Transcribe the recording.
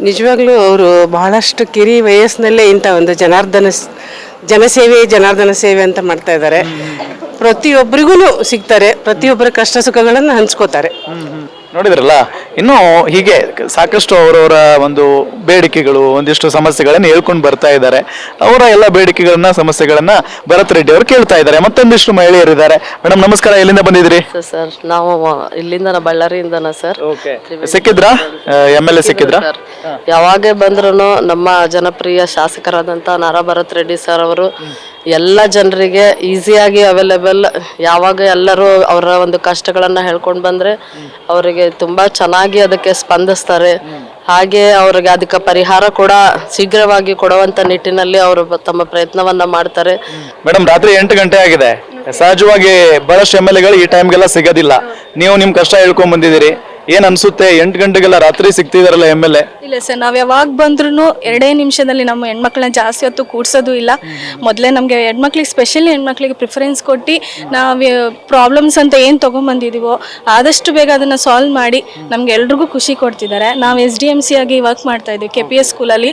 ನಿಜವಾಗ್ಲೂ ಅವರು ಬಹಳಷ್ಟು ಕಿರಿ ವಯಸ್ಸಿನಲ್ಲೇ ಇಂಥ ಒಂದು ಜನಾರ್ದನ ಸೇವೆ ಅಂತ ಮಾಡ್ತಾ ಇದ್ದಾರೆ. ಪ್ರತಿಯೊಬ್ಬರಿಗೂ ಸಿಗ್ತಾರೆ, ಪ್ರತಿಯೊಬ್ಬರ ಕಷ್ಟ ಸುಖಗಳನ್ನು ಹಂಚ್ಕೋತಾರೆ. ನೋಡಿದ್ರಲ್ಲ, ಇನ್ನು ಹೀಗೆ ಸಾಕಷ್ಟು ಅವರವರ ಒಂದು ಬೇಡಿಕೆಗಳು, ಒಂದಿಷ್ಟು ಸಮಸ್ಯೆಗಳನ್ನ ಹೇಳ್ಕೊಂಡು ಬರ್ತಾ ಇದ್ದಾರೆ. ಅವರ ಎಲ್ಲ ಬೇಡಿಕೆಗಳನ್ನ, ಸಮಸ್ಯೆಗಳನ್ನ ಭರತ್ ರೆಡ್ಡಿ ಅವರು ಕೇಳ್ತಾ ಇದ್ದಾರೆ. ಮತ್ತೊಂದಿಷ್ಟು ಮಹಿಳೆಯರಿದ್ದಾರೆ. ಮೇಡಮ್ ನಮಸ್ಕಾರ, ಎಲ್ಲಿಂದ ಬಂದಿದ್ದೀರಿ? ಸರ್ ನಾವು ಇಲ್ಲಿಂದ ಬಳ್ಳಾರಿಯಿಂದನ ಸರ್. ಸಿಕ್ಕಿದ್ರಾ MLA ಸಿಕ್ಕಿದ್ರಾ? ಯಾವಾಗ ಬಂದ್ರು ನಮ್ಮ ಜನಪ್ರಿಯ ಶಾಸಕರಾದಂತ ನಾರಾ ಭರತ್ ರೆಡ್ಡಿ ಸರ್ ಅವರು ಎಲ್ಲ ಜನರಿಗೆ ಈಸಿಯಾಗಿ ಅವೈಲೇಬಲ್, ಯಾವಾಗ ಎಲ್ಲರೂ ಅವರ ಒಂದು ಕಷ್ಟಗಳನ್ನ ಹೇಳ್ಕೊಂಡು ಬಂದ್ರೆ ಅವರಿಗೆ ತುಂಬಾ ಚೆನ್ನಾಗಿ ಅದಕ್ಕೆ ಸ್ಪಂದಿಸ್ತಾರೆ. ಹಾಗೆ ಅವ್ರಿಗೆ ಅದಕ್ಕೆ ಪರಿಹಾರ ಕೂಡ ಶೀಘ್ರವಾಗಿ ಕೊಡುವಂತ ನಿಟ್ಟಿನಲ್ಲಿ ಅವರು ತಮ್ಮ ಪ್ರಯತ್ನವನ್ನ ಮಾಡ್ತಾರೆ. ಮೇಡಮ್, ರಾತ್ರಿ 8 ಗಂಟೆ ಆಗಿದೆ. ಸಹಜವಾಗಿ ಬಹಳಷ್ಟು MLAಗಳು ಈ ಟೈಮ್ಗೆಲ್ಲ ಸಿಗೋದಿಲ್ಲ. ನೀವು ನಿಮ್ ಕಷ್ಟ ಹೇಳ್ಕೊಂಡ್ ಬಂದಿದ್ದೀರಿ, ಏನ್ ಅನ್ಸುತ್ತೆ? 8 ಗಂಟೆಗೆಲ್ಲ ರಾತ್ರಿ ಸಿಗ್ತಿದಾರಲ್ಲ MLA? ಇಲ್ಲ ಸರ್, ನಾವ್ ಯಾವಾಗ ಬಂದ್ರು 2 ನಿಮಿಷದಲ್ಲಿ ನಮ್ಮ ಹೆಣ್ಮಕ್ಳನ್ನ ಜಾಸ್ತಿ ಹೊತ್ತು ಕೂಡ್ಸೋದು ಇಲ್ಲ. ಮೊದಲೇ ನಮಗೆ ಹೆಣ್ಮಕ್ಳಿಗೆ, ಸ್ಪೆಷಲಿ ಹೆಣ್ಮಕ್ಳಿಗೆ ಪ್ರಿಫರೆನ್ಸ್ ಕೊಟ್ಟು ನಾವು ಪ್ರಾಬ್ಲಮ್ಸ್ ಅಂತ ಏನು ತೊಗೊಂಬಂದಿದ್ದೀವೋ ಆದಷ್ಟು ಬೇಗ ಅದನ್ನು ಸಾಲ್ವ್ ಮಾಡಿ ನಮ್ಗೆ ಎಲ್ರಿಗೂ ಖುಷಿ ಕೊಡ್ತಿದ್ದಾರೆ. ನಾವು SDMC ಆಗಿ ವರ್ಕ್ ಮಾಡ್ತಾ ಇದ್ದೀವಿ KPS ಸ್ಕೂಲಲ್ಲಿ.